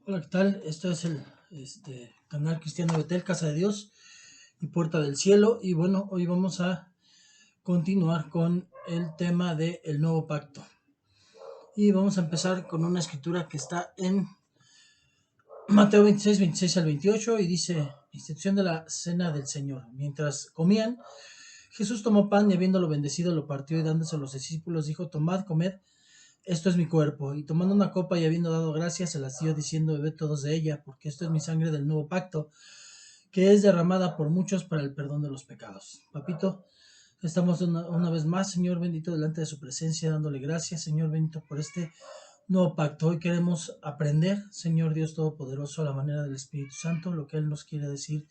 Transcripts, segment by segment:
Hola, ¿qué tal? Esto es el canal Cristiano Betel, Casa de Dios y Puerta del Cielo. Y bueno, hoy vamos a continuar con el tema del nuevo pacto. Y vamos a empezar con una escritura que está en Mateo 26, 26 al 28 y dice, institución de la cena del Señor. Mientras comían, Jesús tomó pan y habiéndolo bendecido lo partió y dándose a los discípulos dijo, tomad, comed, esto es mi cuerpo. Y tomando una copa y habiendo dado gracias, se las dio diciendo, bebed todos de ella, porque esto es mi sangre del nuevo pacto que es derramada por muchos para el perdón de los pecados. Papito, estamos una vez más, Señor bendito, delante de su presencia, dándole gracias, Señor bendito, por este nuevo pacto. Hoy queremos aprender, Señor Dios Todopoderoso, a la manera del Espíritu Santo, lo que Él nos quiere decir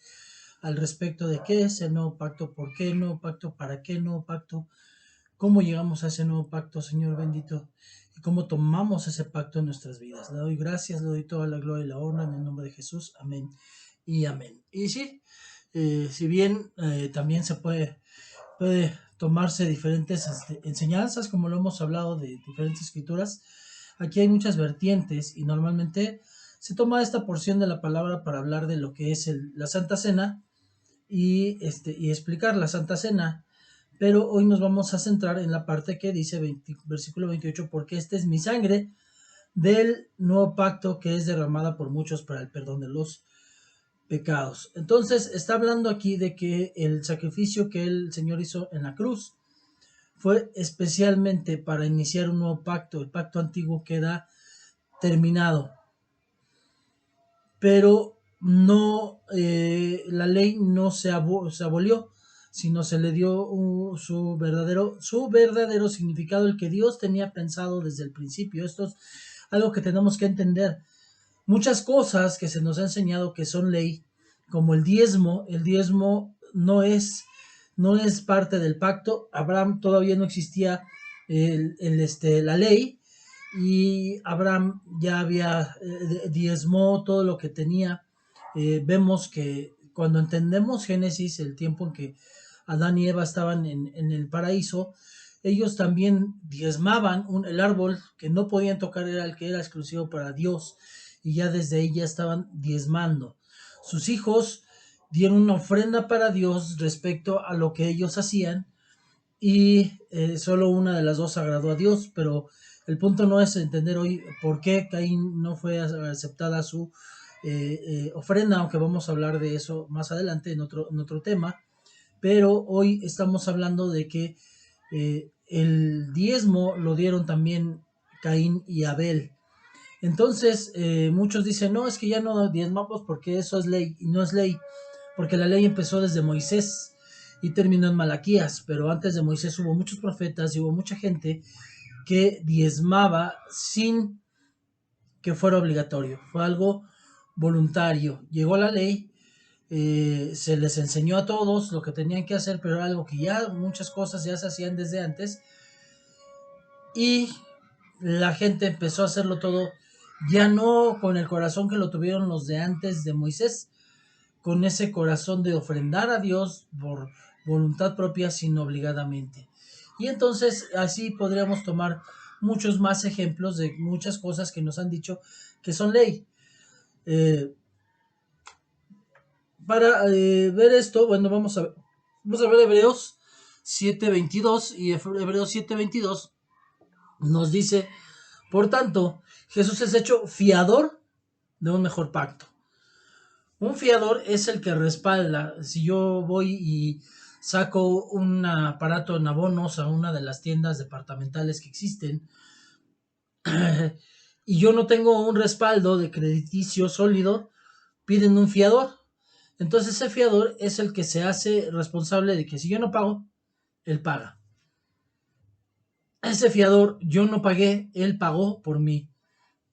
al respecto de qué es el nuevo pacto, por qué el nuevo pacto, para qué el nuevo pacto, cómo llegamos a ese nuevo pacto, Señor bendito, y cómo tomamos ese pacto en nuestras vidas. Le doy gracias, le doy toda la gloria y la honra en el nombre de Jesús. Amén y amén. Y sí, si bien también puede tomarse diferentes enseñanzas, como lo hemos hablado de diferentes escrituras, aquí hay muchas vertientes y normalmente se toma esta porción de la palabra para hablar de lo que es la Santa Cena y explicar la Santa Cena. Pero hoy nos vamos a centrar en la parte que dice versículo 28, porque esta es mi sangre del nuevo pacto que es derramada por muchos para el perdón de los pecados. Entonces está hablando aquí de que el sacrificio que el Señor hizo en la cruz fue especialmente para iniciar un nuevo pacto. El pacto antiguo queda terminado, pero no, la ley no se abolió, sino se le dio su verdadero significado, el que Dios tenía pensado desde el principio. Esto es algo que tenemos que entender. Muchas cosas que se nos ha enseñado que son ley, como el diezmo no es parte del pacto. Abraham todavía no existía la ley, y Abraham ya había diezmó todo lo que tenía. Vemos que cuando entendemos Génesis, el tiempo en que Adán y Eva estaban en el paraíso, ellos también diezmaban el árbol que no podían tocar, era el que era exclusivo para Dios, y ya desde ahí ya estaban diezmando. Sus hijos dieron una ofrenda para Dios respecto a lo que ellos hacían, y solo una de las dos agradó a Dios, pero el punto no es entender hoy por qué Caín no fue aceptada su ofrenda, aunque vamos a hablar de eso más adelante en otro tema. Pero hoy estamos hablando de que el diezmo lo dieron también Caín y Abel. Entonces, muchos dicen, no, es que ya no diezmamos porque eso es ley, y no es ley, porque la ley empezó desde Moisés y terminó en Malaquías, pero antes de Moisés hubo muchos profetas y hubo mucha gente que diezmaba sin que fuera obligatorio, fue algo voluntario. Llegó la ley, se les enseñó a todos lo que tenían que hacer, pero era algo que ya muchas cosas ya se hacían desde antes, y la gente empezó a hacerlo todo, ya no con el corazón que lo tuvieron los de antes de Moisés, con ese corazón de ofrendar a Dios por voluntad propia, sino obligadamente. Y entonces así podríamos tomar muchos más ejemplos de muchas cosas que nos han dicho que son ley. Eh, para ver esto, bueno, vamos a ver Hebreos 7:22, y Hebreos 7:22 nos dice, por tanto, Jesús es hecho fiador de un mejor pacto. Un fiador es el que respalda. Si yo voy y saco un aparato en abonos a una de las tiendas departamentales que existen, y yo no tengo un respaldo de crediticio sólido, piden un fiador. Entonces ese fiador es el que se hace responsable de que si yo no pago, él paga. Ese fiador, yo no pagué, él pagó por mí.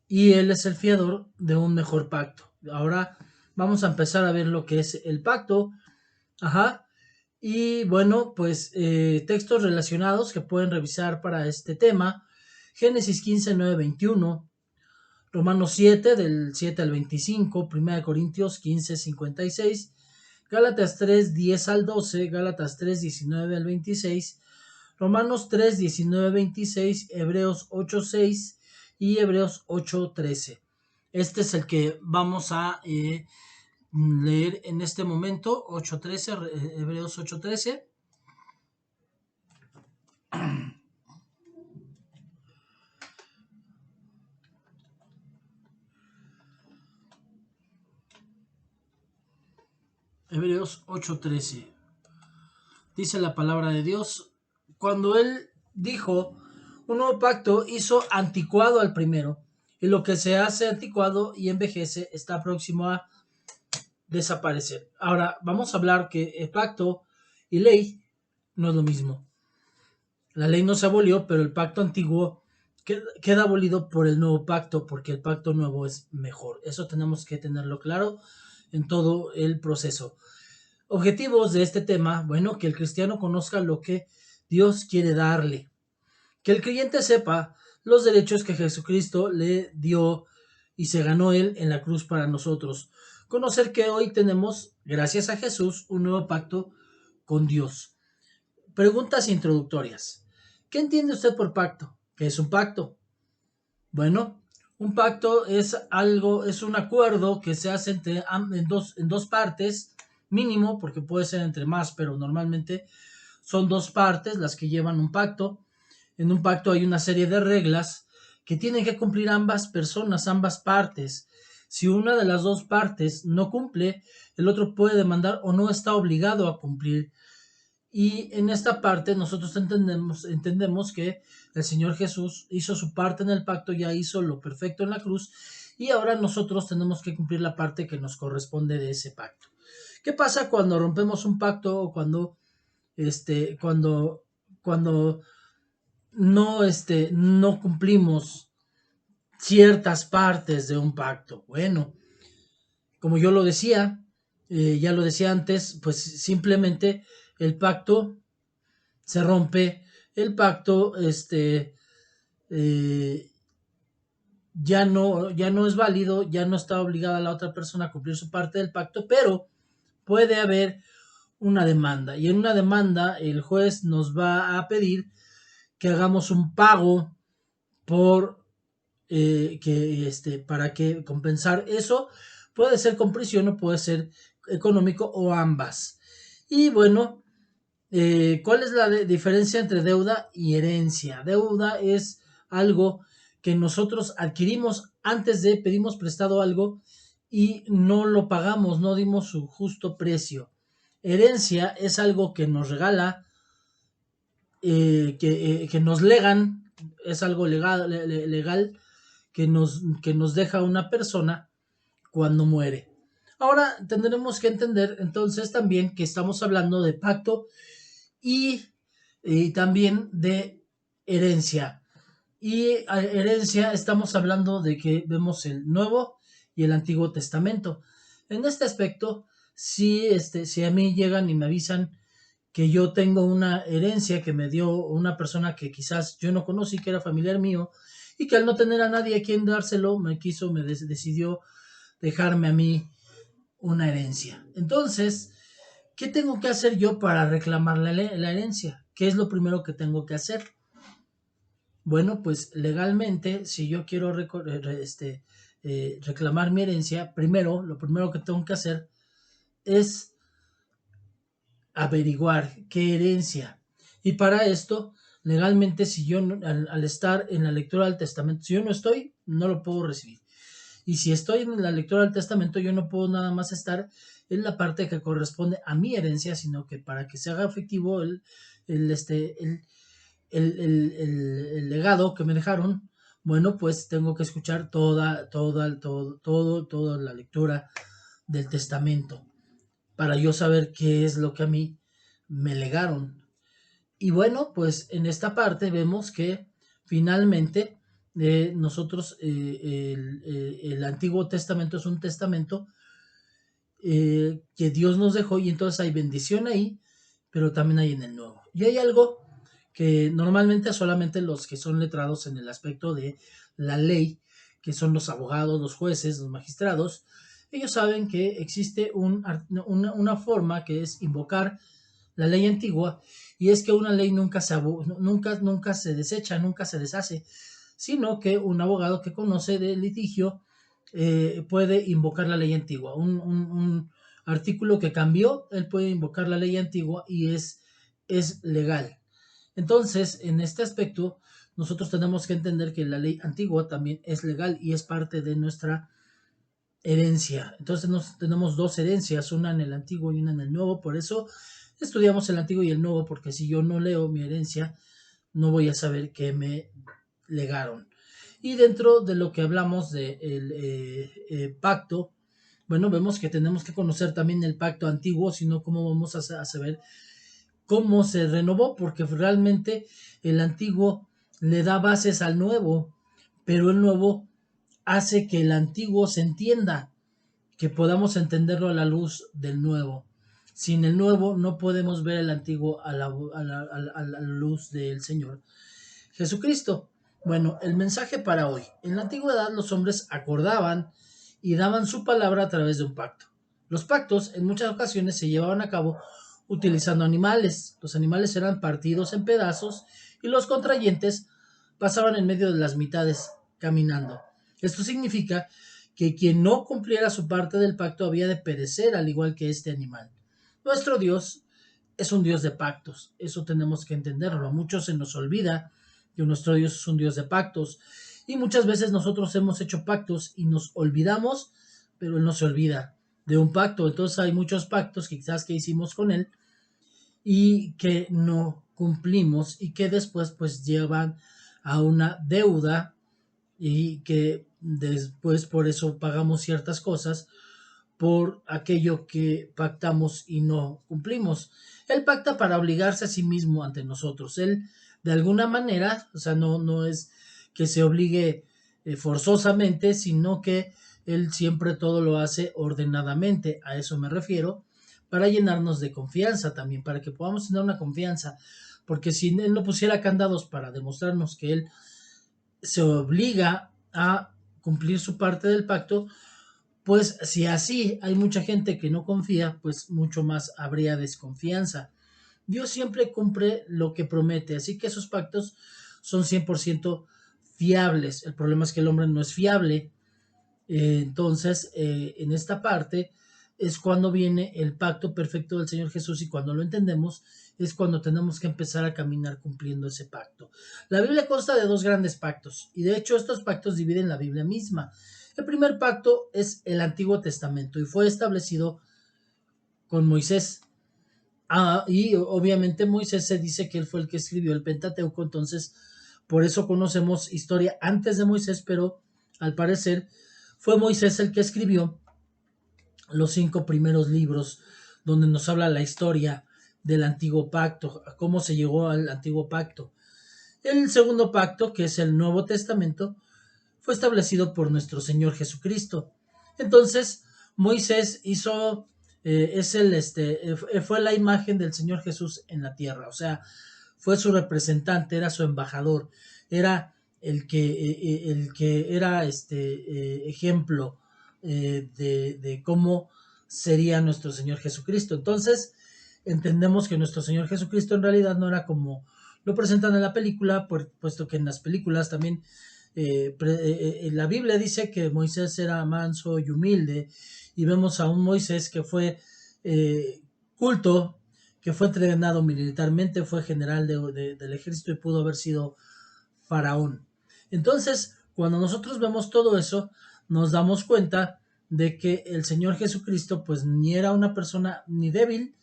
Y él es el fiador de un mejor pacto. Ahora vamos a empezar a ver lo que es el pacto. Ajá. Y bueno, pues textos relacionados que pueden revisar para este tema. Génesis 15, 9, 21. Romanos 7, del 7 al 25. 1 Corintios 15, 56. Gálatas 3, 10 al 12. Gálatas 3, 19 al 26. Romanos 3, 19, 26. Hebreos 8, 6 y Hebreos 8, 13. Este es el que vamos a leer en este momento, 8:13, Hebreos 8:13. Hebreos 8:13. Dice la palabra de Dios, cuando él dijo, un nuevo pacto hizo anticuado al primero, y lo que se hace anticuado y envejece está próximo a desaparecer. Ahora, vamos a hablar que el pacto y ley no es lo mismo. La ley no se abolió, pero el pacto antiguo queda abolido por el nuevo pacto, porque el pacto nuevo es mejor. Eso tenemos que tenerlo claro en todo el proceso. Objetivos de este tema, bueno, que el cristiano conozca lo que Dios quiere darle, que el creyente sepa los derechos que Jesucristo le dio y se ganó él en la cruz para nosotros. Conocer que hoy tenemos, gracias a Jesús, un nuevo pacto con Dios. Preguntas introductorias. ¿Qué entiende usted por pacto? ¿Qué es un pacto? Bueno, un pacto es algo, es un acuerdo que se hace en dos partes, mínimo, porque puede ser entre más, pero normalmente son dos partes las que llevan un pacto. En un pacto hay una serie de reglas que tienen que cumplir ambas personas, ambas partes. Si una de las dos partes no cumple, el otro puede demandar o no está obligado a cumplir. Y en esta parte nosotros entendemos que el Señor Jesús hizo su parte en el pacto, ya hizo lo perfecto en la cruz, y ahora nosotros tenemos que cumplir la parte que nos corresponde de ese pacto. ¿Qué pasa cuando rompemos un pacto o cuando no cumplimos ciertas partes de un pacto? Bueno, como yo lo decía, ya lo decía antes, pues simplemente el pacto se rompe, el pacto eh, ya no es válido, ya no está obligada la otra persona a cumplir su parte del pacto, pero puede haber una demanda, y en una demanda el juez nos va a pedir que hagamos un pago por para que compensar eso. Puede ser con prisión o puede ser económico o ambas. Y bueno, ¿cuál es la diferencia entre deuda y herencia? Deuda es algo que nosotros adquirimos antes de pedimos prestado algo y no lo pagamos, no dimos su justo precio. Herencia es algo que nos regala, que nos legan, es algo legal que nos deja una persona cuando muere. Ahora tendremos que entender entonces también que estamos hablando de pacto y, también de herencia. Y herencia estamos hablando de que vemos el Nuevo y el Antiguo Testamento. En este aspecto, si a mí llegan y me avisan que yo tengo una herencia que me dio una persona que quizás yo no conocí, que era familiar mío, y que al no tener a nadie a quien dárselo, decidió dejarme a mí una herencia. Entonces, ¿qué tengo que hacer yo para reclamar la herencia? ¿Qué es lo primero que tengo que hacer? Bueno, pues legalmente, si yo quiero reclamar mi herencia, lo primero que tengo que hacer es averiguar qué herencia. Y para esto, legalmente, si yo al estar en la lectura del testamento, si yo no estoy, no lo puedo recibir. Y si estoy en la lectura del testamento, yo no puedo nada más estar en la parte que corresponde a mi herencia, sino que para que se haga efectivo el, este, el legado que me dejaron, bueno, pues tengo que escuchar toda la lectura del testamento para yo saber qué es lo que a mí me legaron. Y bueno, pues en esta parte vemos que finalmente nosotros, el Antiguo Testamento es un testamento que Dios nos dejó, y entonces hay bendición ahí, pero también hay en el Nuevo. Y hay algo que normalmente solamente los que son letrados en el aspecto de la ley, que son los abogados, los jueces, los magistrados, ellos saben que existe una forma que es invocar la ley antigua, y es que una ley nunca se desecha, nunca se deshace, sino que un abogado que conoce de litigio puede invocar la ley antigua. Un artículo que cambió, él puede invocar la ley antigua y es legal. Entonces, en este aspecto, nosotros tenemos que entender que la ley antigua también es legal y es parte de nuestra herencia. Entonces tenemos dos herencias, una en el antiguo y una en el nuevo. Por eso estudiamos el antiguo y el nuevo, porque si yo no leo mi herencia, no voy a saber qué me legaron. Y dentro de lo que hablamos del pacto, bueno, vemos que tenemos que conocer también el pacto antiguo, sino cómo vamos a saber cómo se renovó, porque realmente el antiguo le da bases al nuevo, pero el nuevo hace que el antiguo se entienda, que podamos entenderlo a la luz del nuevo. Sin el nuevo no podemos ver el antiguo a la luz del Señor Jesucristo. Bueno, el mensaje para hoy. En la antigüedad los hombres acordaban y daban su palabra a través de un pacto. Los pactos en muchas ocasiones se llevaban a cabo utilizando animales. Los animales eran partidos en pedazos y los contrayentes pasaban en medio de las mitades caminando. Esto significa que quien no cumpliera su parte del pacto había de perecer al igual que este animal. Nuestro Dios es un Dios de pactos, eso tenemos que entenderlo. A muchos se nos olvida que nuestro Dios es un Dios de pactos y muchas veces nosotros hemos hecho pactos y nos olvidamos, pero Él no se olvida de un pacto. Entonces hay muchos pactos quizás que hicimos con Él y que no cumplimos y que después pues llevan a una deuda y que después por eso pagamos ciertas cosas por aquello que pactamos y no cumplimos. Él pacta para obligarse a sí mismo ante nosotros. Él, de alguna manera, o sea, no es que se obligue forzosamente, sino que él siempre todo lo hace ordenadamente. A eso me refiero, para llenarnos de confianza también, para que podamos tener una confianza. Porque si él no pusiera candados para demostrarnos que él se obliga a cumplir su parte del pacto, pues si así hay mucha gente que no confía, pues mucho más habría desconfianza. Dios siempre cumple lo que promete, así que esos pactos son 100% fiables. El problema es que el hombre no es fiable. Entonces, en esta parte es cuando viene el pacto perfecto del Señor Jesús y cuando lo entendemos es cuando tenemos que empezar a caminar cumpliendo ese pacto. La Biblia consta de dos grandes pactos y de hecho estos pactos dividen la Biblia misma. El primer pacto es el Antiguo Testamento y fue establecido con Moisés. Y obviamente Moisés se dice que él fue el que escribió el Pentateuco, entonces por eso conocemos historia antes de Moisés, pero al parecer fue Moisés el que escribió los 5 primeros libros donde nos habla la historia del antiguo pacto, cómo se llegó al antiguo pacto. El segundo pacto, que es el Nuevo Testamento, fue establecido por nuestro Señor Jesucristo. Entonces, Moisés hizo, fue la imagen del Señor Jesús en la tierra, o sea, fue su representante, era su embajador, era el que era ejemplo de cómo sería nuestro Señor Jesucristo. Entonces, entendemos que nuestro Señor Jesucristo en realidad no era como lo presentan en la película, puesto que en las películas también la Biblia dice que Moisés era manso y humilde y vemos a un Moisés que fue culto, que fue entrenado militarmente, fue general del ejército y pudo haber sido faraón. Entonces, cuando nosotros vemos todo eso, nos damos cuenta de que el Señor Jesucristo pues ni era una persona ni débil,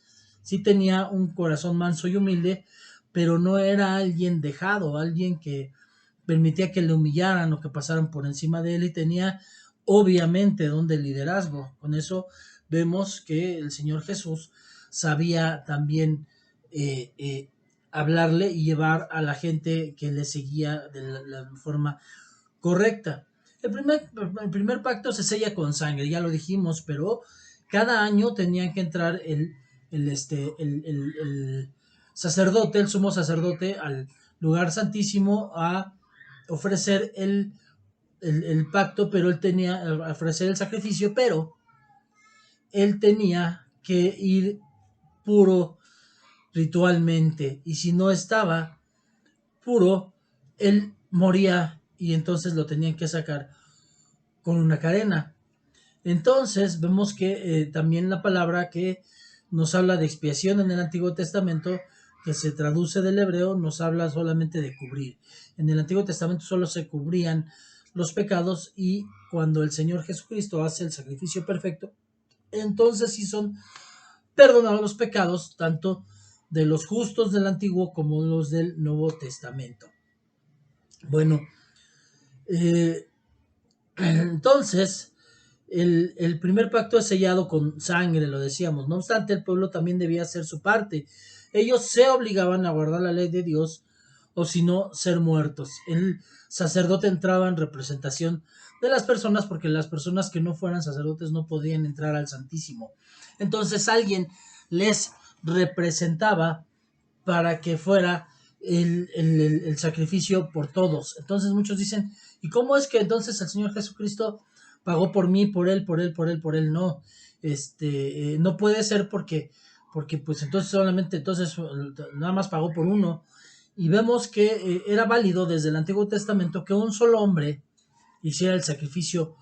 sí tenía un corazón manso y humilde, pero no era alguien dejado, alguien que permitía que le humillaran o que pasaran por encima de él y tenía obviamente don de liderazgo. Con eso vemos que el Señor Jesús sabía también hablarle y llevar a la gente que le seguía de la forma correcta. El primer pacto se sella con sangre, ya lo dijimos, pero cada año tenían que entrar el sacerdote, el sumo sacerdote, al lugar santísimo a ofrecer el pacto, pero él tenía, a ofrecer el sacrificio, pero él tenía que ir puro ritualmente, y si no estaba puro, él moría y entonces lo tenían que sacar con una cadena. Entonces vemos que también la palabra que nos habla de expiación en el Antiguo Testamento, que se traduce del hebreo, nos habla solamente de cubrir. En el Antiguo Testamento solo se cubrían los pecados, y cuando el Señor Jesucristo hace el sacrificio perfecto, entonces sí son perdonados los pecados, tanto de los justos del Antiguo como los del Nuevo Testamento. Bueno, entonces el primer pacto es sellado con sangre, lo decíamos. No obstante, el pueblo también debía hacer su parte. Ellos se obligaban a guardar la ley de Dios, o si no, ser muertos. El sacerdote entraba en representación de las personas, porque las personas que no fueran sacerdotes no podían entrar al Santísimo. Entonces alguien les representaba para que fuera el sacrificio por todos. Entonces muchos dicen, ¿y cómo es que entonces el Señor Jesucristo pagó por mí, por él, por él, por él, por él? No, no puede ser, porque pues entonces solamente, entonces nada más pagó por uno. Y vemos que era válido desde el Antiguo Testamento que un solo hombre hiciera el sacrificio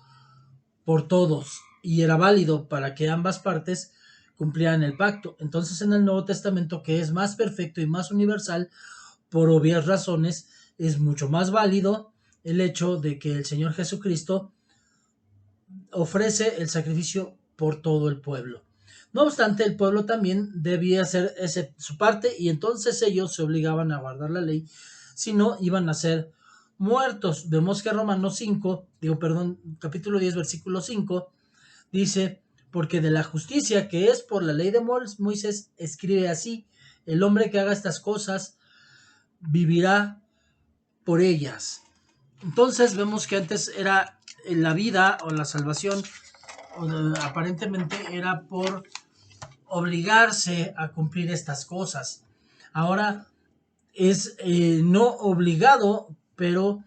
por todos, y era válido para que ambas partes cumplieran el pacto. Entonces en el Nuevo Testamento, que es más perfecto y más universal, por obvias razones, es mucho más válido el hecho de que el Señor Jesucristo ofrece el sacrificio por todo el pueblo. No obstante, el pueblo también debía hacer su parte, y entonces ellos se obligaban a guardar la ley, si no iban a ser muertos. Vemos que Romanos 5, capítulo 10, versículo 5, dice, porque de la justicia que es por la ley de Moisés, escribe así, el hombre que haga estas cosas vivirá por ellas. Entonces vemos que antes era la vida o la salvación, aparentemente era por obligarse a cumplir estas cosas. Ahora es no obligado, pero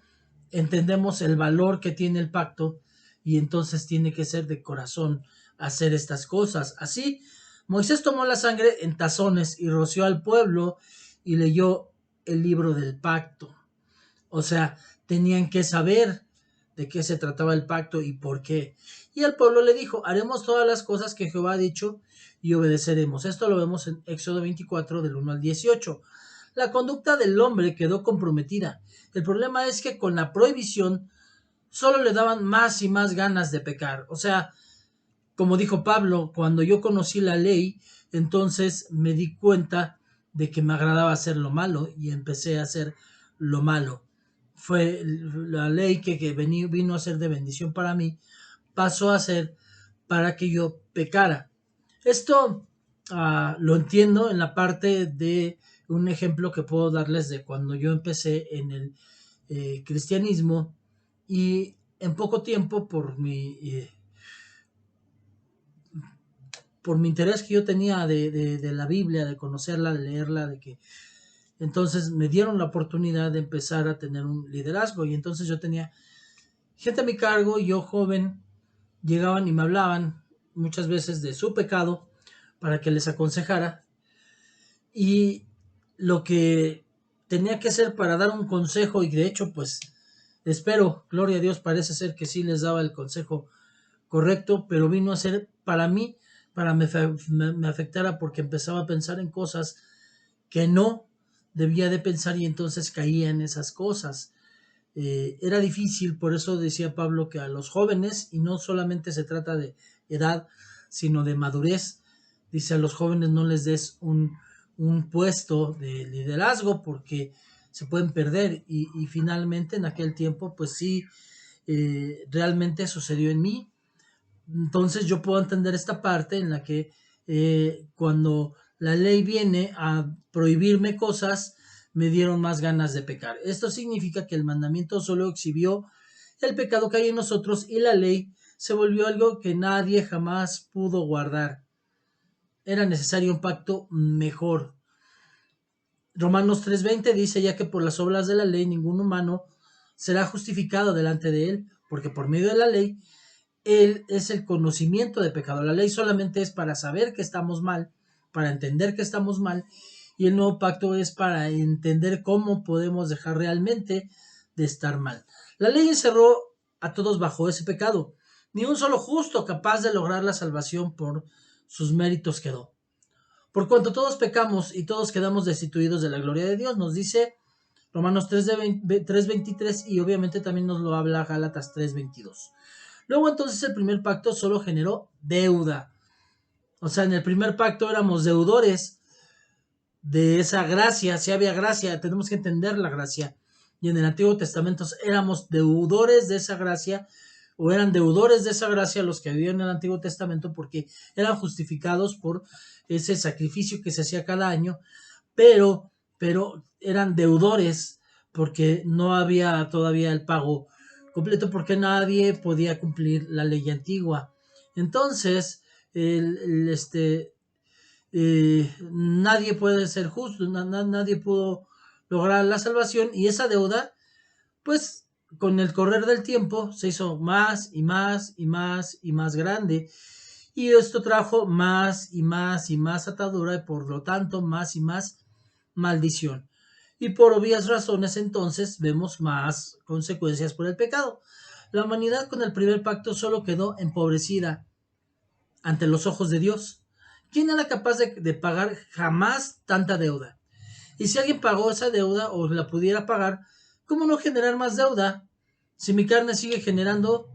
entendemos el valor que tiene el pacto, y entonces tiene que ser de corazón hacer estas cosas. Así, Moisés tomó la sangre en tazones y roció al pueblo y leyó el libro del pacto. O sea, tenían que saber de qué se trataba el pacto y por qué. Y el pueblo le dijo, haremos todas las cosas que Jehová ha dicho y obedeceremos. Esto lo vemos en Éxodo 24, del 1 al 18. La conducta del hombre quedó comprometida. El problema es que con la prohibición solo le daban más y más ganas de pecar. O sea, como dijo Pablo, cuando yo conocí la ley, entonces me di cuenta de que me agradaba hacer lo malo, y empecé a hacer lo malo. Fue la ley que vino a ser de bendición para mí, pasó a ser para que yo pecara. Esto lo entiendo en la parte de un ejemplo que puedo darles de cuando yo empecé en el cristianismo, y en poco tiempo, por mi interés que yo tenía de la Biblia, de conocerla, de leerla, de que entonces me dieron la oportunidad de empezar a tener un liderazgo, y entonces yo tenía gente a mi cargo, y yo joven, llegaban y me hablaban muchas veces de su pecado para que les aconsejara, y lo que tenía que hacer para dar un consejo, y de hecho pues espero, gloria a Dios, parece ser que sí les daba el consejo correcto, pero vino a ser para mí, para me afectara, porque empezaba a pensar en cosas que no debía de pensar, y entonces caía en esas cosas. Era difícil, por eso decía Pablo que a los jóvenes, y no solamente se trata de edad, sino de madurez, dice, a los jóvenes no les des un puesto de liderazgo porque se pueden perder, y finalmente en aquel tiempo pues sí, realmente sucedió en mí. Entonces yo puedo entender esta parte en la que cuando la ley viene a prohibirme cosas, me dieron más ganas de pecar. Esto significa que el mandamiento solo exhibió el pecado que hay en nosotros, y la ley se volvió algo que nadie jamás pudo guardar. Era necesario un pacto mejor. Romanos 3:20 dice, ya que por las obras de la ley ningún humano será justificado delante de él, porque por medio de la ley él es el conocimiento de pecado. La ley solamente es para saber que estamos mal, para entender que estamos mal, y el nuevo pacto es para entender cómo podemos dejar realmente de estar mal. La ley encerró a todos bajo ese pecado. Ni un solo justo capaz de lograr la salvación por sus méritos quedó. Por cuanto todos pecamos y todos quedamos destituidos de la gloria de Dios, nos dice Romanos 3:23 y obviamente también nos lo habla Gálatas 3:22. Luego entonces el primer pacto solo generó deuda. O sea, en el primer pacto éramos deudores de esa gracia, si había gracia, tenemos que entender la gracia. Y en el Antiguo Testamento éramos deudores de esa gracia, o eran deudores de esa gracia los que vivían en el Antiguo Testamento porque eran justificados por ese sacrificio que se hacía cada año, pero eran deudores porque no había todavía el pago completo, porque nadie podía cumplir la ley antigua. Entonces, nadie puede ser justo, nadie pudo lograr la salvación, y esa deuda, pues con el correr del tiempo se hizo más y más y más y más grande, y esto trajo más y más y más atadura y por lo tanto más y más maldición. Y por obvias razones entonces vemos más consecuencias por el pecado. La humanidad con el primer pacto solo quedó empobrecida ante los ojos de Dios. ¿Quién era capaz de pagar jamás tanta deuda? Y si alguien pagó esa deuda o la pudiera pagar, ¿cómo no generar más deuda si mi carne sigue generando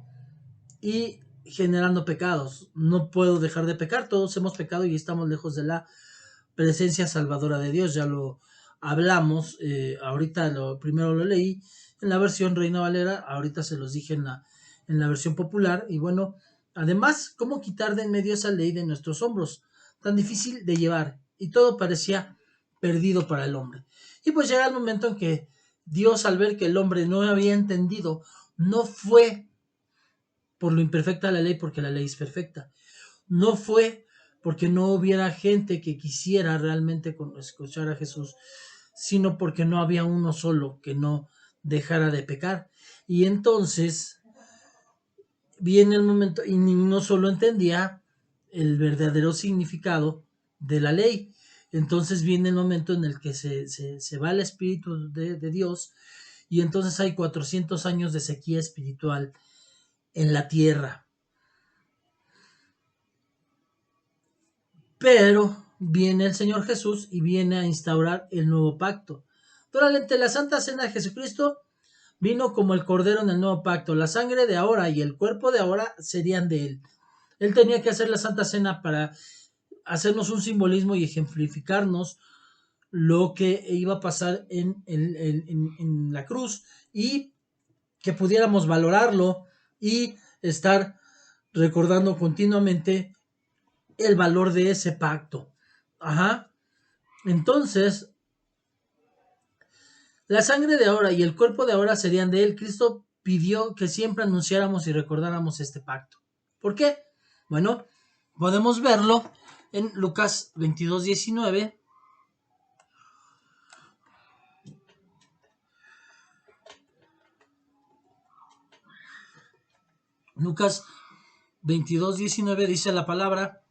y generando pecados? No puedo dejar de pecar, todos hemos pecado y estamos lejos de la presencia salvadora de Dios. Ya lo hablamos, ahorita primero lo leí en la versión Reina Valera, ahorita se los dije en la versión popular. Y bueno, además, ¿cómo quitar de en medio esa ley de nuestros hombros? Tan difícil de llevar, y todo parecía perdido para el hombre. Y pues llega el momento en que Dios, al ver que el hombre no había entendido, no fue por lo imperfecta de la ley, porque la ley es perfecta. No fue porque no hubiera gente que quisiera realmente escuchar a Jesús, sino porque no había uno solo que no dejara de pecar. Y entonces viene el momento, y no solo entendía el verdadero significado de la ley. Entonces viene el momento en el que se va el Espíritu de Dios, y entonces hay 400 años de sequía espiritual en la tierra. Pero viene el Señor Jesús y viene a instaurar el nuevo pacto. Durante la Santa Cena de Jesucristo vino como el Cordero en el nuevo pacto. La sangre de ahora y el cuerpo de ahora serían de Él. Él tenía que hacer la Santa Cena para hacernos un simbolismo y ejemplificarnos lo que iba a pasar en la cruz, y que pudiéramos valorarlo y estar recordando continuamente el valor de ese pacto. Ajá. Entonces, la sangre de ahora y el cuerpo de ahora serían de Él. Cristo pidió que siempre anunciáramos y recordáramos este pacto. ¿Por qué? Bueno, podemos verlo en Lucas 22:19. Lucas 22:19 dice la palabra: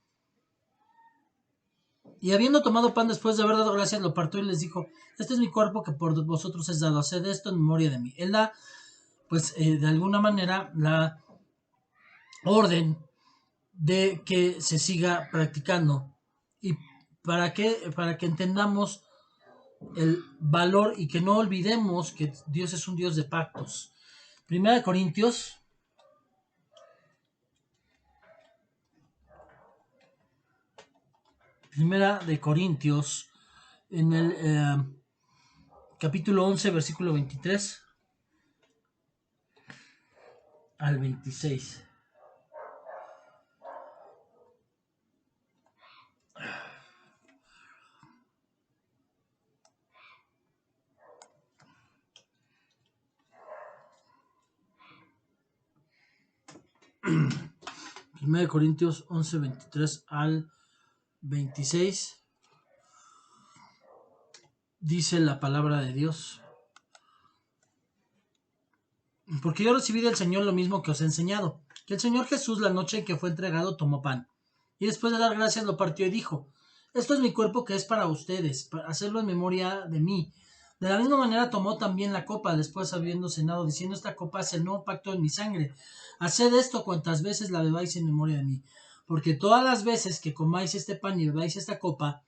y habiendo tomado pan después de haber dado gracias, lo partió y les dijo: este es mi cuerpo que por vosotros es dado, haced esto en memoria de mí. Él da, pues, de alguna manera, la orden de que se siga practicando. ¿Y para qué? Para que entendamos el valor y que no olvidemos que Dios es un Dios de pactos. Primera de Corintios, en el capítulo 11, versículo 23 al 26. Primera de Corintios 11, 23 al 26. Dice la palabra de Dios: porque yo recibí del Señor lo mismo que os he enseñado, que el Señor Jesús, la noche en que fue entregado, tomó pan, y después de dar gracias lo partió y dijo: esto es mi cuerpo que es para ustedes, para hacerlo en memoria de mí. De la misma manera tomó también la copa, después habiendo cenado, diciendo: esta copa es el nuevo pacto en mi sangre. Haced esto cuantas veces la bebáis en memoria de mí. Porque todas las veces que comáis este pan y bebáis esta copa,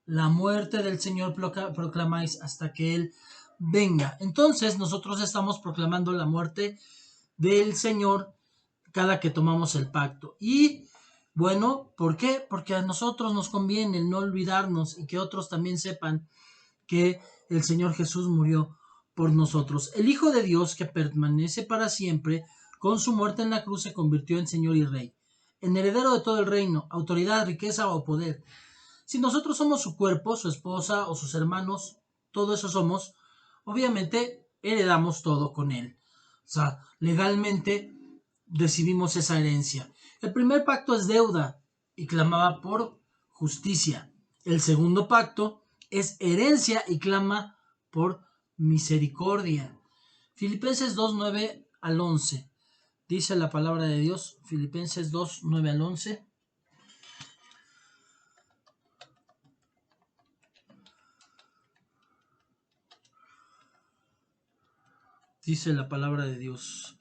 la muerte del Señor proclamáis hasta que Él venga. Entonces nosotros estamos proclamando la muerte del Señor cada que tomamos el pacto. Y bueno, ¿por qué? Porque a nosotros nos conviene no olvidarnos y que otros también sepan que el Señor Jesús murió por nosotros. El Hijo de Dios, que permanece para siempre, con su muerte en la cruz se convirtió en Señor y Rey, en heredero de todo el reino, autoridad, riqueza o poder. Si nosotros somos su cuerpo, su esposa o sus hermanos, todo eso somos, obviamente heredamos todo con él. O sea, legalmente recibimos esa herencia. El primer pacto es deuda y clamaba por justicia. El segundo pacto es herencia y clama por misericordia. Filipenses 2, 9 al 11. Dice la palabra de Dios, Filipenses 2, 9 al 11. Dice la palabra de Dios.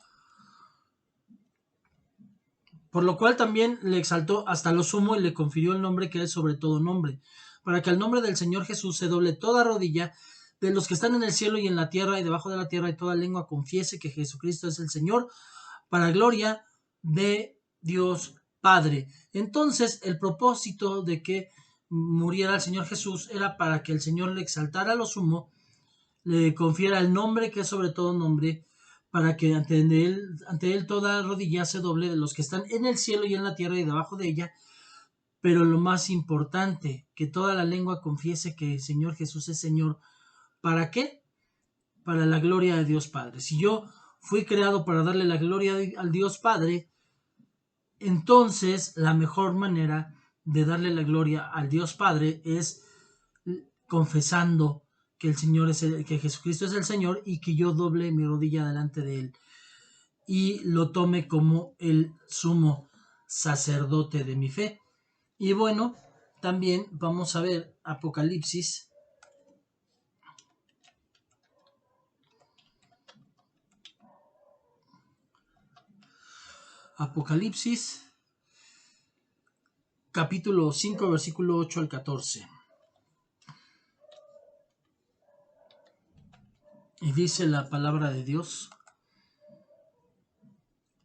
Por lo cual también le exaltó hasta lo sumo y le confirió el nombre que es sobre todo nombre, para que al nombre del Señor Jesús se doble toda rodilla de los que están en el cielo y en la tierra y debajo de la tierra, y toda lengua confiese que Jesucristo es el Señor, para gloria de Dios Padre. Entonces, el propósito de que muriera el Señor Jesús era para que el Señor le exaltara a lo sumo, le confiera el nombre que es sobre todo nombre, para que ante él toda rodilla se doble de los que están en el cielo y en la tierra y debajo de ella. Pero lo más importante, que toda la lengua confiese que el Señor Jesús es Señor. ¿Para qué? Para la gloria de Dios Padre. Si yo fui creado para darle la gloria al Dios Padre, entonces la mejor manera de darle la gloria al Dios Padre es confesando que el Señor es que Jesucristo es el Señor, y que yo doble mi rodilla delante de él y lo tome como el sumo sacerdote de mi fe. Y bueno, también vamos a ver Apocalipsis. Apocalipsis, capítulo 5, versículo 8 al 14. Y dice la palabra de Dios: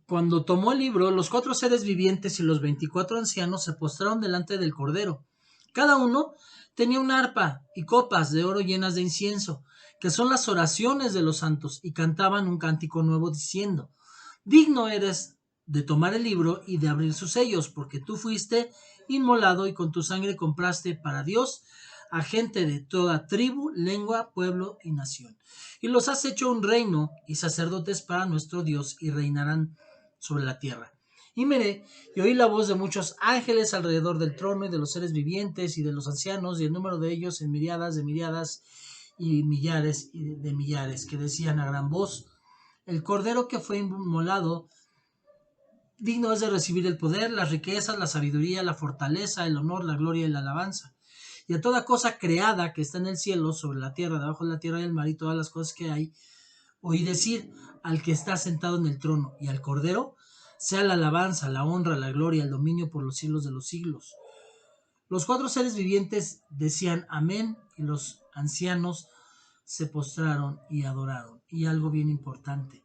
cuando tomó el libro, los 4 seres vivientes y los 24 ancianos se postraron delante del Cordero. Cada uno tenía una arpa y copas de oro llenas de incienso, que son las oraciones de los santos, y cantaban un cántico nuevo diciendo: digno eres de tomar el libro y de abrir sus sellos, porque tú fuiste inmolado y con tu sangre compraste para Dios a gente de toda tribu, lengua, pueblo y nación. Y los has hecho un reino y sacerdotes para nuestro Dios, y reinarán sobre la tierra. Y miré y oí la voz de muchos ángeles alrededor del trono, y de los seres vivientes y de los ancianos, y el número de ellos en miriadas de miriadas y millares de millares, que decían a gran voz: el cordero que fue inmolado digno es de recibir el poder, las riquezas, la sabiduría, la fortaleza, el honor, la gloria y la alabanza. Y a toda cosa creada que está en el cielo, sobre la tierra, debajo de la tierra y el mar, y todas las cosas que hay, oí decir al que está sentado en el trono y al Cordero: sea la alabanza, la honra, la gloria, el dominio por los siglos de los siglos. Los 4 seres vivientes decían amén, y los ancianos se postraron y adoraron. Y algo bien importante: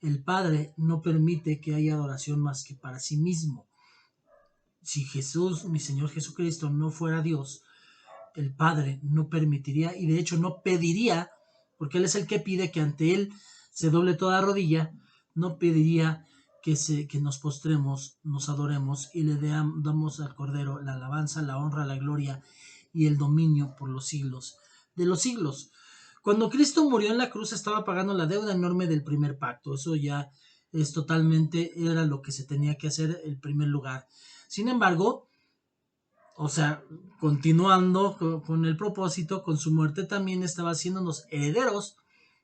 el Padre no permite que haya adoración más que para sí mismo. Si Jesús, mi Señor Jesucristo, no fuera Dios, el Padre no permitiría, y de hecho no pediría, porque Él es el que pide que ante Él se doble toda rodilla, no pediría que nos postremos, nos adoremos y le damos al Cordero la alabanza, la honra, la gloria y el dominio por los siglos de los siglos. Cuando Cristo murió en la cruz, estaba pagando la deuda enorme del primer pacto. Eso ya es totalmente, era lo que se tenía que hacer en primer lugar. Sin embargo, o sea, continuando con el propósito, con su muerte también estaba haciéndonos herederos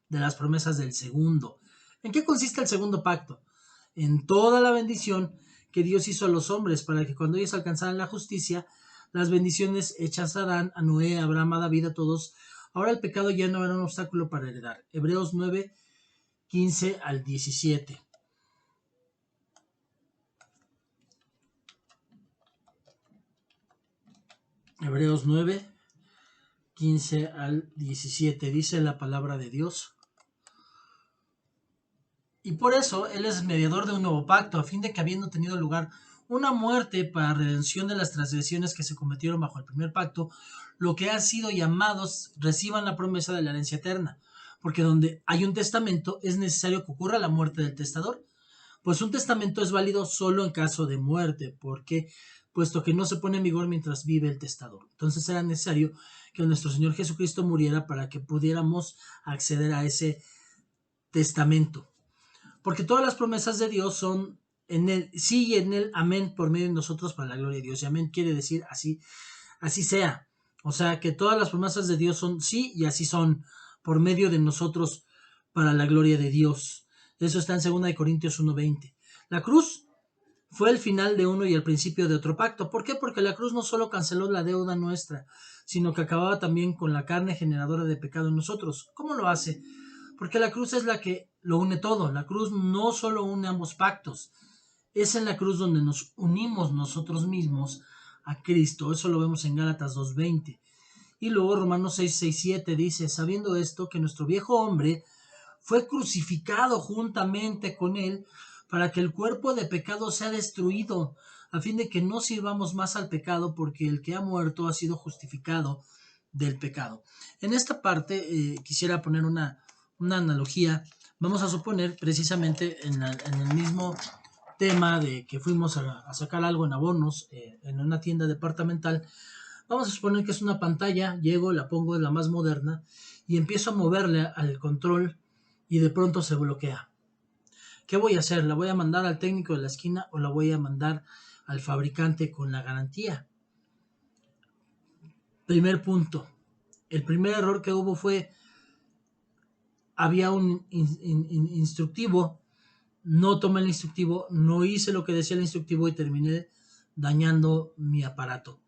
de las promesas del segundo. ¿En qué consiste el segundo pacto? En toda la bendición que Dios hizo a los hombres, para que cuando ellos alcanzaran la justicia, las bendiciones hechas a Adán, a Noé, a Abraham, a David, a todos, Ahora el pecado ya no era un obstáculo para heredar. Hebreos 9, 15 al 17. Hebreos 9, 15 al 17. Dice la palabra de Dios. Y por eso Él es mediador de un nuevo pacto, a fin de que habiendo tenido lugar una muerte para redención de las transgresiones que se cometieron bajo el primer pacto, lo que han sido llamados reciban la promesa de la herencia eterna. Porque donde hay un testamento es necesario que ocurra la muerte del testador. Pues un testamento es válido solo en caso de muerte, porque puesto que no se pone en vigor mientras vive el testador. Entonces era necesario que nuestro Señor Jesucristo muriera para que pudiéramos acceder a ese testamento. Porque todas las promesas de Dios son en él, sí y en él, amén, por medio de nosotros para la gloria de Dios. Y amén quiere decir así, así sea. O sea, que todas las promesas de Dios son sí y así son, por medio de nosotros para la gloria de Dios. Eso está en 2 Corintios 1:20. La cruz fue el final de uno y el principio de otro pacto. ¿Por qué? Porque la cruz no solo canceló la deuda nuestra, sino que acababa también con la carne generadora de pecado en nosotros. ¿Cómo lo hace? Porque la cruz es la que lo une todo. La cruz no solo une ambos pactos, es en la cruz donde nos unimos nosotros mismos a Cristo. Eso lo vemos en Gálatas 2:20. Y luego Romanos 6:7 dice, sabiendo esto, que nuestro viejo hombre fue crucificado juntamente con él para que el cuerpo de pecado sea destruido, a fin de que no sirvamos más al pecado, porque el que ha muerto ha sido justificado del pecado. En esta parte quisiera poner una analogía. Vamos a suponer precisamente en el mismo tema de que fuimos a sacar algo en abonos en una tienda departamental. Vamos a suponer que es una pantalla, llego, la pongo, es la más moderna, y empiezo a moverle al control y de pronto se bloquea. ¿Qué voy a hacer? ¿La voy a mandar al técnico de la esquina o la voy a mandar al fabricante con la garantía? Primer punto. El primer error que hubo fue, había un instructivo, no tomé el instructivo, no hice lo que decía el instructivo y terminé dañando mi aparato.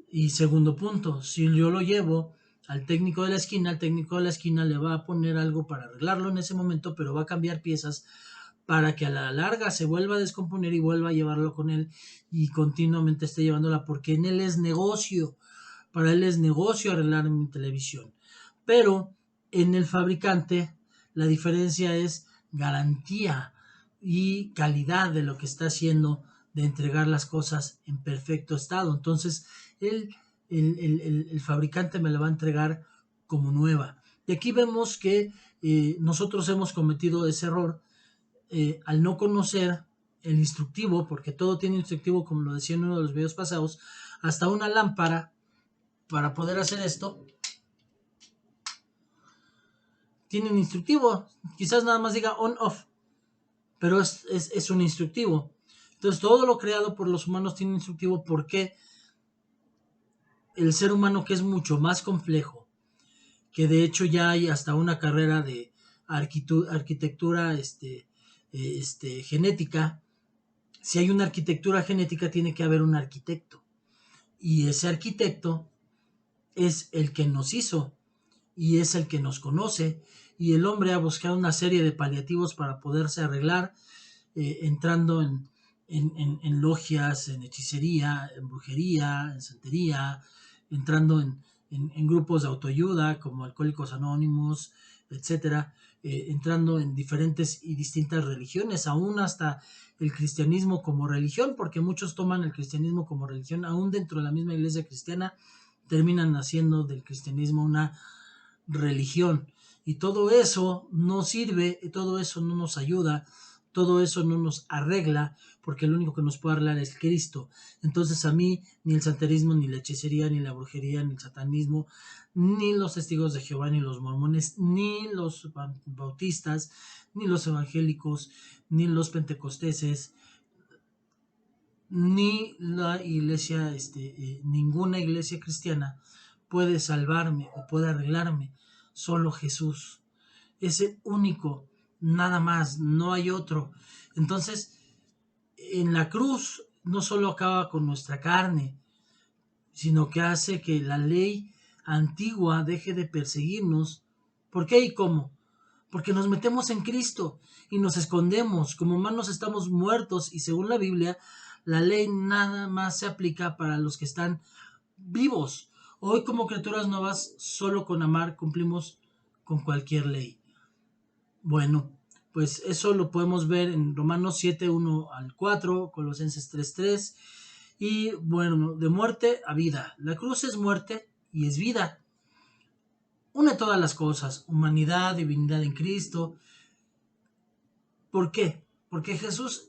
Y segundo punto, si yo lo llevo al técnico de la esquina, el técnico de la esquina le va a poner algo para arreglarlo en ese momento, pero va a cambiar piezas para que a la larga se vuelva a descomponer y vuelva a llevarlo con él y continuamente esté llevándola, porque en él es negocio, para él es negocio arreglar mi televisión. Pero en el fabricante la diferencia es garantía y calidad de lo que está haciendo, de entregar las cosas en perfecto estado. Entonces el fabricante me la va a entregar como nueva. Y aquí vemos que nosotros hemos cometido ese error al no conocer el instructivo, porque todo tiene instructivo, como lo decía en uno de los videos pasados, hasta una lámpara para poder hacer esto tiene un instructivo, quizás nada más diga on off, pero es un instructivo. Entonces todo lo creado por los humanos tiene un instructivo, porque el ser humano, que es mucho más complejo, que de hecho ya hay hasta una carrera de arquitectura genética. Si hay una arquitectura genética, tiene que haber un arquitecto. Y ese arquitecto es el que nos hizo y es el que nos conoce. Y el hombre ha buscado una serie de paliativos para poderse arreglar, entrando en logias, en hechicería, en brujería, en santería, entrando en grupos de autoayuda como Alcohólicos Anónimos, etcétera, entrando en diferentes y distintas religiones, aún hasta el cristianismo como religión, porque muchos toman el cristianismo como religión, aún dentro de la misma iglesia cristiana terminan haciendo del cristianismo una religión. Y todo eso no sirve, todo eso no nos ayuda, todo eso no nos arregla, porque el único que nos puede arreglar es Cristo. Entonces a mí ni el santerismo, ni la hechicería, ni la brujería, ni el satanismo, ni los testigos de Jehová, ni los mormones, ni los bautistas, ni los evangélicos, ni los pentecosteses, ni la iglesia, ninguna iglesia cristiana puede salvarme o puede arreglarme. Solo Jesús. Ese único, nada más, no hay otro. Entonces, en la cruz no solo acaba con nuestra carne, sino que hace que la ley antigua deje de perseguirnos. ¿Por qué y cómo? Porque nos metemos en Cristo y nos escondemos. Como humanos estamos muertos y según la Biblia, la ley nada más se aplica para los que están vivos. Hoy como criaturas nuevas, solo con amar cumplimos con cualquier ley. Bueno, pues eso lo podemos ver en Romanos 7, 1 al 4, Colosenses 3, 3. Y bueno, de muerte a vida. La cruz es muerte y es vida. Une todas las cosas, humanidad, divinidad en Cristo. ¿Por qué? Porque Jesús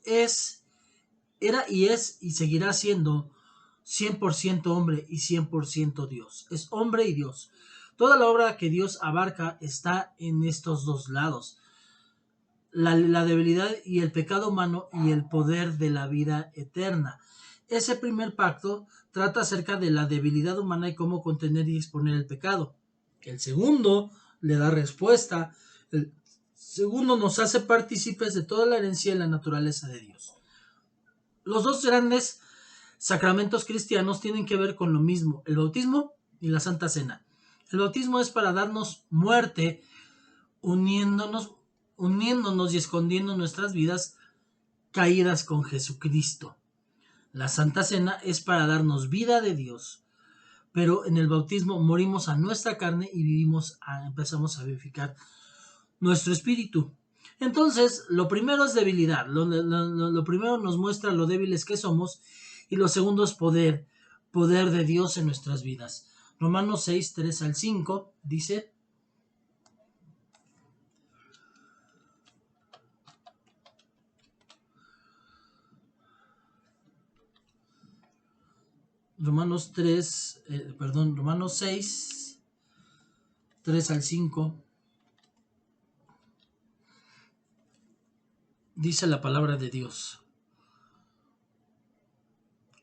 era y es y seguirá siendo 100% hombre y 100% Dios. Es hombre y Dios. Toda la obra que Dios abarca está en estos dos lados. La debilidad y el pecado humano y el poder de la vida eterna. Ese primer pacto trata acerca de la debilidad humana y cómo contener y exponer el pecado. El segundo le da respuesta. El segundo nos hace partícipes de toda la herencia y la naturaleza de Dios. Los dos grandes sacramentos cristianos tienen que ver con lo mismo, el bautismo y la Santa Cena. El bautismo es para darnos muerte, uniéndonos y escondiendo nuestras vidas caídas con Jesucristo. La Santa Cena es para darnos vida de Dios, pero en el bautismo morimos a nuestra carne y empezamos a vivificar nuestro espíritu. Entonces, lo primero es debilidad, lo primero nos muestra lo débiles que somos y lo segundo es poder de Dios en nuestras vidas. Romanos 6, 3 al 5 dice: Romanos 6, 3 al 5, dice la palabra de Dios.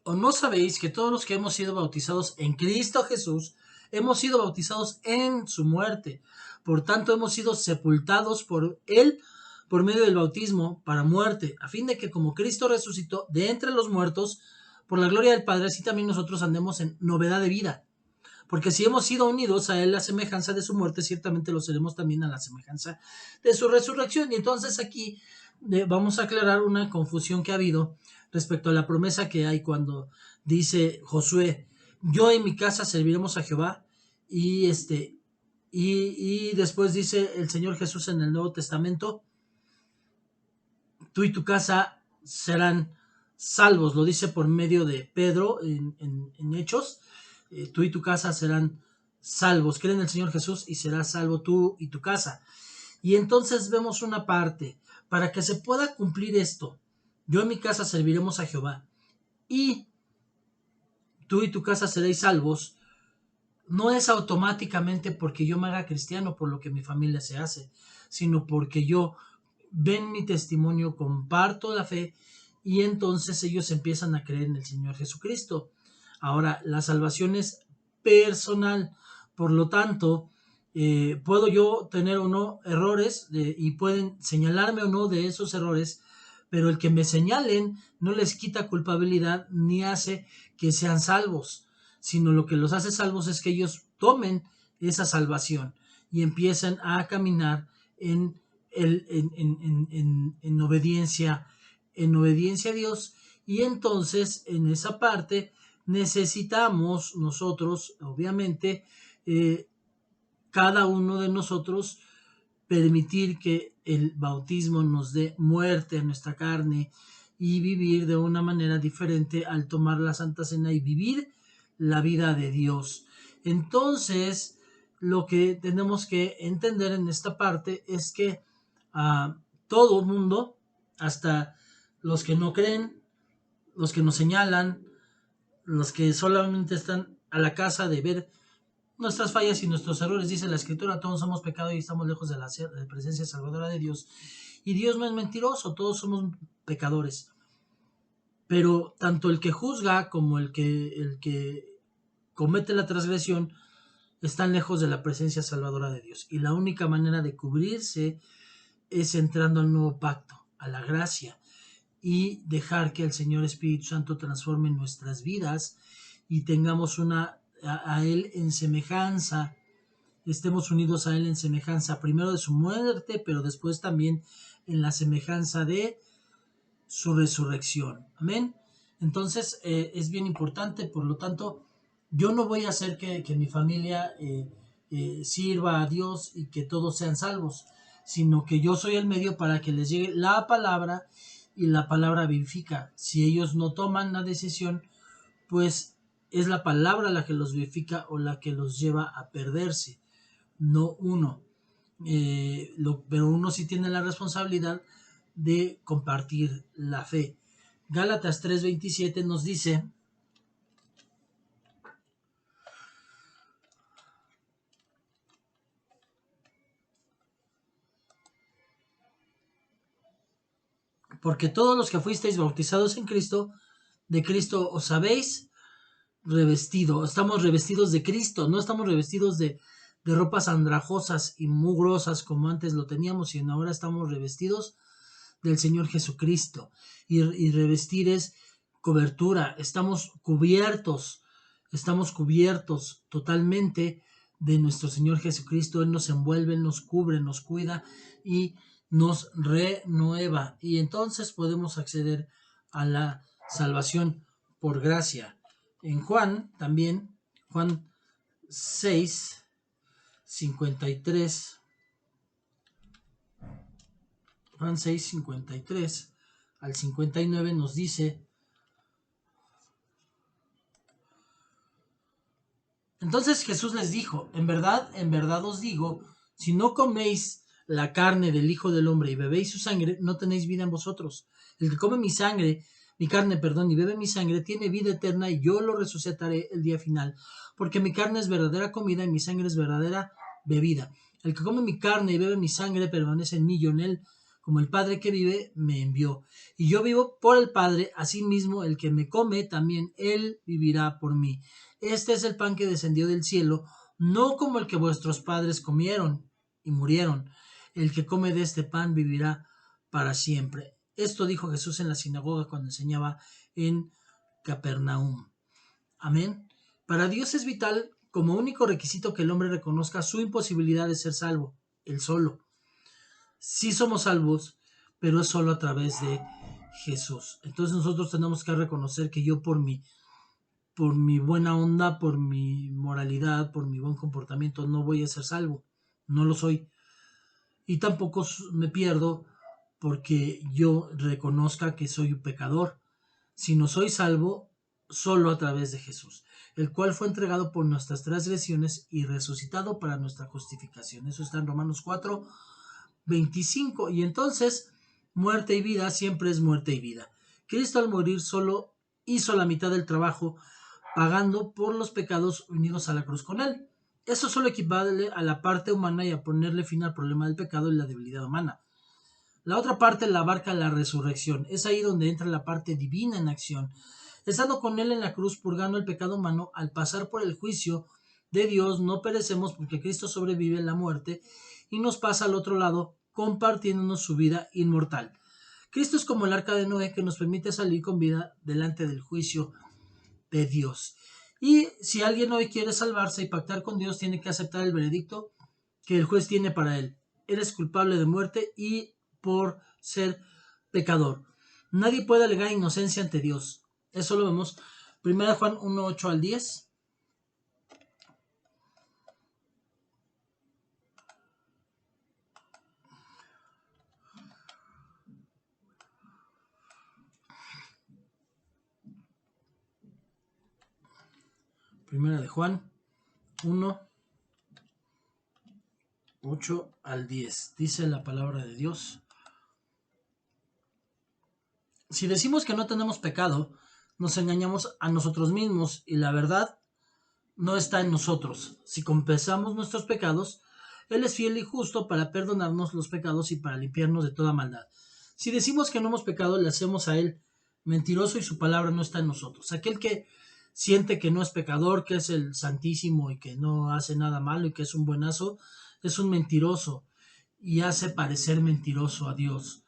¿O no sabéis que todos los que hemos sido bautizados en Cristo Jesús, hemos sido bautizados en su muerte? Por tanto, hemos sido sepultados por Él por medio del bautismo para muerte, a fin de que como Cristo resucitó de entre los muertos, por la gloria del Padre, así también nosotros andemos en novedad de vida. Porque si hemos sido unidos a Él a la semejanza de su muerte, ciertamente lo seremos también a la semejanza de su resurrección. Y entonces aquí vamos a aclarar una confusión que ha habido respecto a la promesa que hay cuando dice Josué: yo y mi casa serviremos a Jehová. Y después dice el Señor Jesús en el Nuevo Testamento: tú y tu casa serán salvos. Lo dice por medio de Pedro en Hechos. Tú y tu casa serán salvos. Cree en el Señor Jesús y serás salvo tú y tu casa. Y entonces vemos una parte. Para que se pueda cumplir esto, yo en mi casa serviremos a Jehová y tú y tu casa seréis salvos, no es automáticamente porque yo me haga cristiano por lo que mi familia se hace, sino porque yo ven mi testimonio, comparto la fe y entonces ellos empiezan a creer en el Señor Jesucristo. Ahora, la salvación es personal, por lo tanto, puedo yo tener o no errores y pueden señalarme o no de esos errores, pero el que me señalen no les quita culpabilidad ni hace que sean salvos, sino lo que los hace salvos es que ellos tomen esa salvación y empiecen a caminar en obediencia a Dios. Y entonces en esa parte necesitamos nosotros, obviamente, cada uno de nosotros permitir que el bautismo nos dé muerte a nuestra carne y vivir de una manera diferente al tomar la Santa Cena y vivir la vida de Dios. Entonces, lo que tenemos que entender en esta parte es que todo el mundo, hasta los que no creen, los que nos señalan, los que solamente están a la casa de ver nuestras fallas y nuestros errores, dice la Escritura: todos somos pecado y estamos lejos de la presencia salvadora de Dios. Y Dios no es mentiroso, todos somos pecadores. Pero tanto el que juzga como el que comete la transgresión están lejos de la presencia salvadora de Dios. Y la única manera de cubrirse es entrando al nuevo pacto, a la gracia, y dejar que el Señor Espíritu Santo transforme nuestras vidas y tengamos una a Él en semejanza, estemos unidos a Él en semejanza, primero de su muerte, pero después también en la semejanza de su resurrección. Amén. Entonces es bien importante, por lo tanto, yo no voy a hacer que mi familia sirva a Dios y que todos sean salvos, sino que yo soy el medio para que les llegue la palabra y la palabra vivifica. Si ellos no toman la decisión, pues es la palabra la que los vivifica o la que los lleva a perderse, no uno. Pero uno sí tiene la responsabilidad de compartir la fe. Gálatas 3:27 nos dice: porque todos los que fuisteis bautizados en Cristo, de Cristo os habéis revestido. Estamos revestidos de Cristo, no estamos revestidos de ropas andrajosas y mugrosas como antes lo teníamos, sino ahora estamos revestidos del Señor Jesucristo. Y revestir es cobertura, estamos cubiertos totalmente de nuestro Señor Jesucristo. Él nos envuelve, Él nos cubre, nos cuida y nos renueva. Y entonces podemos acceder a la salvación por gracia. En Juan también, Juan 6:53, Juan 6:53 al 59 nos dice: entonces Jesús les dijo: en verdad os digo, si no coméis la carne del Hijo del Hombre y bebéis su sangre, no tenéis vida en vosotros. El que come mi carne, y bebe mi sangre, tiene vida eterna, y yo lo resucitaré el día final. Porque mi carne es verdadera comida y mi sangre es verdadera bebida. El que come mi carne y bebe mi sangre permanece en mí, yo en él, como el Padre que vive me envió. Y yo vivo por el Padre, asimismo el que me come, también él vivirá por mí. Este es el pan que descendió del cielo, no como el que vuestros padres comieron y murieron. El que come de este pan vivirá para siempre. Esto dijo Jesús en la sinagoga cuando enseñaba en Capernaum. Amén. Para Dios es vital, como único requisito, que el hombre reconozca su imposibilidad de ser salvo, él solo. Sí somos salvos, pero es solo a través de Jesús. Entonces nosotros tenemos que reconocer que yo por mi buena onda, por mi moralidad, por mi buen comportamiento, no voy a ser salvo. No lo soy. Y tampoco me pierdo porque yo reconozca que soy un pecador, sino soy salvo solo a través de Jesús, el cual fue entregado por nuestras transgresiones y resucitado para nuestra justificación. Eso está en Romanos 4:25. Y entonces, muerte y vida siempre es muerte y vida. Cristo al morir solo hizo la mitad del trabajo, pagando por los pecados unidos a la cruz con él. Eso solo equivale a la parte humana y a ponerle fin al problema del pecado y la debilidad humana. La otra parte la abarca la resurrección. Es ahí donde entra la parte divina en acción. Estando con él en la cruz, purgando el pecado humano, al pasar por el juicio de Dios, no perecemos porque Cristo sobrevive en la muerte y nos pasa al otro lado, compartiéndonos su vida inmortal. Cristo es como el arca de Noé, que nos permite salir con vida delante del juicio de Dios. Y si alguien hoy quiere salvarse y pactar con Dios, tiene que aceptar el veredicto que el juez tiene para él. Eres culpable de muerte y por ser pecador. Nadie puede alegar inocencia ante Dios. Eso lo vemos 1 Juan 1:8 al 10. Primera de Juan 1:8 al 10. Dice la palabra de Dios: si decimos que no tenemos pecado, nos engañamos a nosotros mismos y la verdad no está en nosotros. Si confesamos nuestros pecados, Él es fiel y justo para perdonarnos los pecados y para limpiarnos de toda maldad. Si decimos que no hemos pecado, le hacemos a Él mentiroso y su palabra no está en nosotros. Aquel que siente que no es pecador, que es el Santísimo y que no hace nada malo y que es un buenazo, es un mentiroso y hace parecer mentiroso a Dios.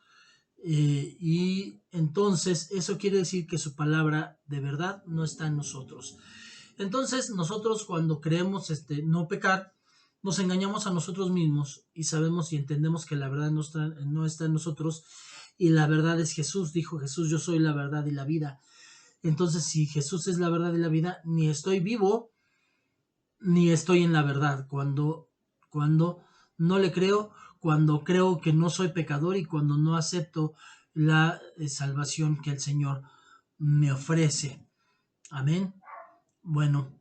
Y entonces eso quiere decir que su palabra de verdad no está en nosotros. Entonces nosotros cuando creemos no pecar, nos engañamos a nosotros mismos y sabemos y entendemos que la verdad no está en nosotros, y la verdad es Jesús. Dijo Jesús: yo soy la verdad y la vida. Entonces, si Jesús es la verdad y la vida, ni estoy vivo ni estoy en la verdad. Cuando no le creo, cuando creo que no soy pecador y cuando no acepto la salvación que el Señor me ofrece. Amén. Bueno,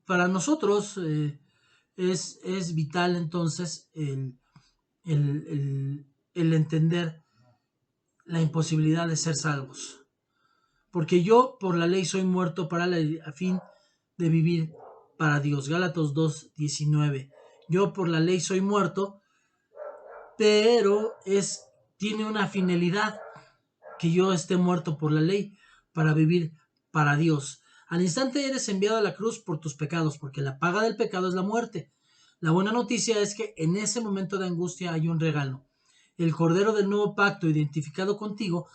para nosotros es vital entonces el entender la imposibilidad de ser salvos. Porque yo por la ley soy muerto para a fin de vivir para Dios. Gálatas 2:19. Yo por la ley soy muerto, pero tiene una finalidad, que yo esté muerto por la ley para vivir para Dios. Al instante eres enviado a la cruz por tus pecados, porque la paga del pecado es la muerte. La buena noticia es que en ese momento de angustia hay un regalo. El Cordero del Nuevo Pacto, identificado contigo,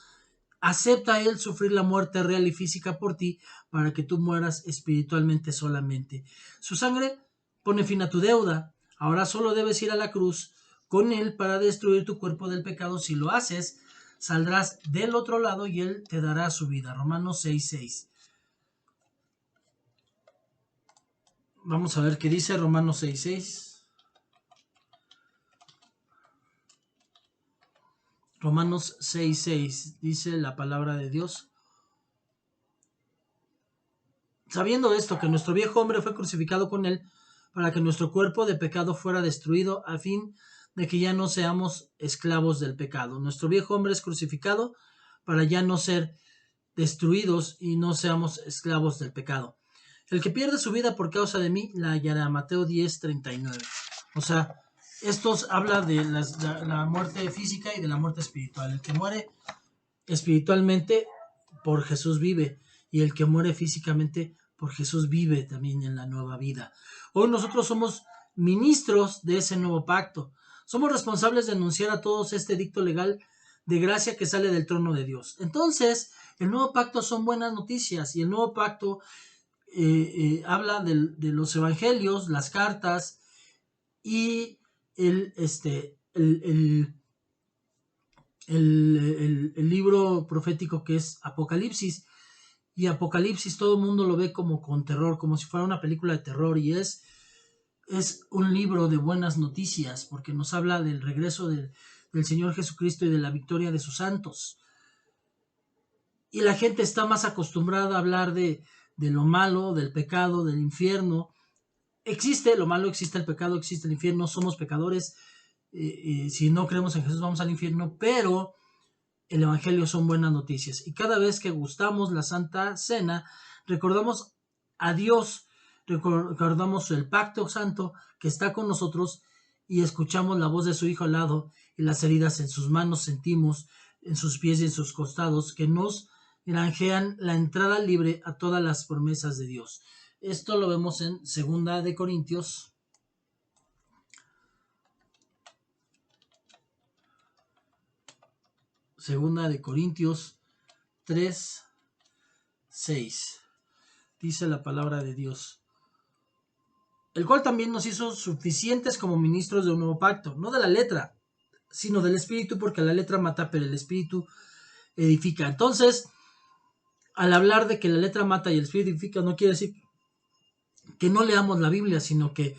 acepta él sufrir la muerte real y física por ti, para que tú mueras espiritualmente solamente. Su sangre pone fin a tu deuda. Ahora solo debes ir a la cruz con él para destruir tu cuerpo del pecado. Si lo haces, saldrás del otro lado y él te dará su vida. Romanos 6:6. Vamos a ver qué dice Romanos 6:6. Romanos 6:6 dice la palabra de Dios: sabiendo esto, que nuestro viejo hombre fue crucificado con él, para que nuestro cuerpo de pecado fuera destruido, a fin de que ya no seamos esclavos del pecado. Nuestro viejo hombre es crucificado para ya no ser destruidos y no seamos esclavos del pecado. El que pierde su vida por causa de mí la hallará. Mateo 10:39. O sea, esto habla de la muerte física y de la muerte espiritual. El que muere espiritualmente, por Jesús vive, y el que muere físicamente, por Jesús vive también en la nueva vida. Hoy nosotros somos ministros de ese nuevo pacto. Somos responsables de anunciar a todos este edicto legal de gracia que sale del trono de Dios. Entonces, el nuevo pacto son buenas noticias, y el nuevo pacto habla de los evangelios, las cartas y el libro profético que es Apocalipsis. Y Apocalipsis todo el mundo lo ve como con terror, como si fuera una película de terror, y es un libro de buenas noticias, porque nos habla del regreso del Señor Jesucristo y de la victoria de sus santos. Y la gente está más acostumbrada a hablar de lo malo, del pecado, del infierno. Existe lo malo, existe el pecado, existe el infierno, somos pecadores. Si no creemos en Jesús vamos al infierno, pero el evangelio son buenas noticias. Y cada vez que gustamos la Santa Cena, recordamos a Dios, recordamos el pacto santo que está con nosotros, y escuchamos la voz de su Hijo al lado, y las heridas en sus manos sentimos, en sus pies y en sus costados, que nos granjean la entrada libre a todas las promesas de Dios. Esto lo vemos en 2 de Corintios. Segunda de Corintios 3:6. Dice la palabra de Dios: el cual también nos hizo suficientes como ministros de un nuevo pacto, no de la letra, sino del Espíritu, porque la letra mata, pero el Espíritu edifica. Entonces, al hablar de que la letra mata y el Espíritu edifica, no quiere decir que no leamos la Biblia, sino que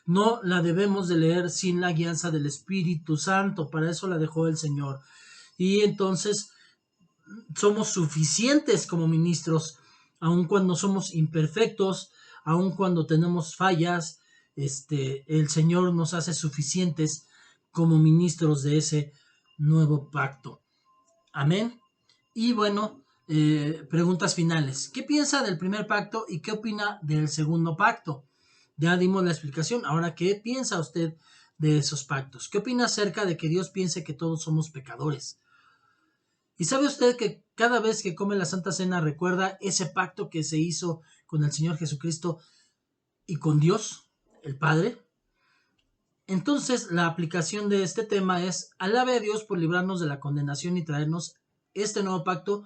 no la debemos de leer sin la guianza del Espíritu Santo. Para eso la dejó el Señor. Y entonces somos suficientes como ministros, aun cuando somos imperfectos, aun cuando tenemos fallas. El Señor nos hace suficientes como ministros de ese nuevo pacto. Amén. Y bueno, preguntas finales. ¿Qué piensa del primer pacto y qué opina del segundo pacto? Ya dimos la explicación. Ahora, ¿qué piensa usted de esos pactos? ¿Qué opina acerca de que Dios piense que todos somos pecadores? ¿Y sabe usted que cada vez que come la Santa Cena recuerda ese pacto que se hizo con el Señor Jesucristo y con Dios, el Padre? Entonces, la aplicación de este tema es: alabe a Dios por librarnos de la condenación y traernos este nuevo pacto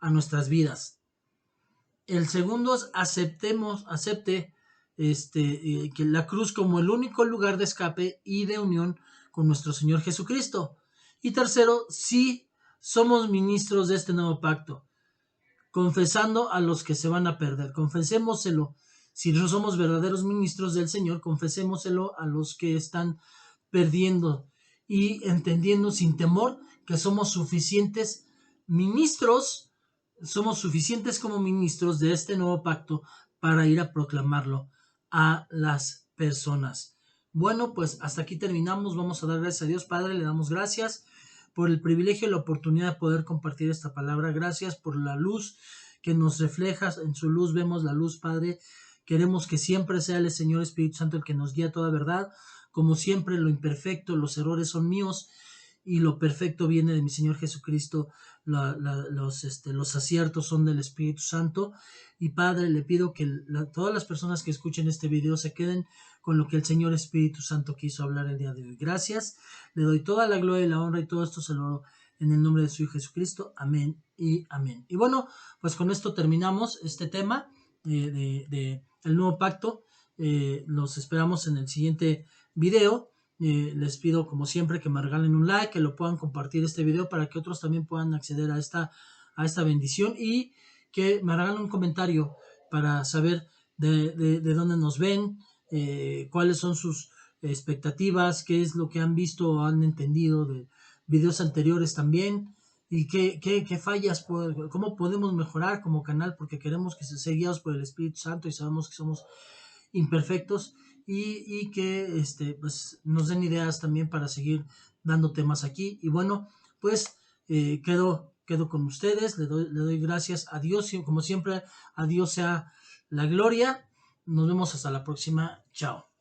a nuestras vidas. El segundo es acepte que la cruz como el único lugar de escape y de unión con nuestro Señor Jesucristo. Y tercero, sí somos ministros de este nuevo pacto, confesando a los que se van a perder. Confesémoselo. Si no somos verdaderos ministros del Señor, confesémoselo a los que están perdiendo y entendiendo sin temor que somos suficientes como ministros de este nuevo pacto para ir a proclamarlo a las personas. Bueno, pues hasta aquí terminamos. Vamos a dar gracias a Dios Padre. Le damos gracias por el privilegio y la oportunidad de poder compartir esta palabra. Gracias por la luz que nos reflejas. En su luz vemos la luz, Padre. Queremos que siempre sea el Señor Espíritu Santo el que nos guíe a toda verdad. Como siempre, lo imperfecto, los errores son míos y lo perfecto viene de mi Señor Jesucristo. Los aciertos son del Espíritu Santo. Y Padre, le pido que todas las personas que escuchen este video se queden con lo que el Señor Espíritu Santo quiso hablar el día de hoy. Gracias, le doy toda la gloria y la honra y todo esto se lo en el nombre de su Hijo Jesucristo. Amén y amén. Y bueno, pues con esto terminamos este tema de el nuevo pacto. Los esperamos en el siguiente video. Les pido como siempre que me regalen un like, que lo puedan compartir este video para que otros también puedan acceder a esta bendición y que me regalen un comentario para saber de dónde nos ven, cuáles son sus expectativas, qué es lo que han visto o han entendido de videos anteriores también y qué fallas, cómo podemos mejorar como canal porque queremos que se sea guiados por el Espíritu Santo y sabemos que somos imperfectos y que pues nos den ideas también para seguir dando temas aquí. Y bueno, pues quedo con ustedes, le doy gracias a Dios, y como siempre, a Dios sea la gloria. Nos vemos hasta la próxima. Chao.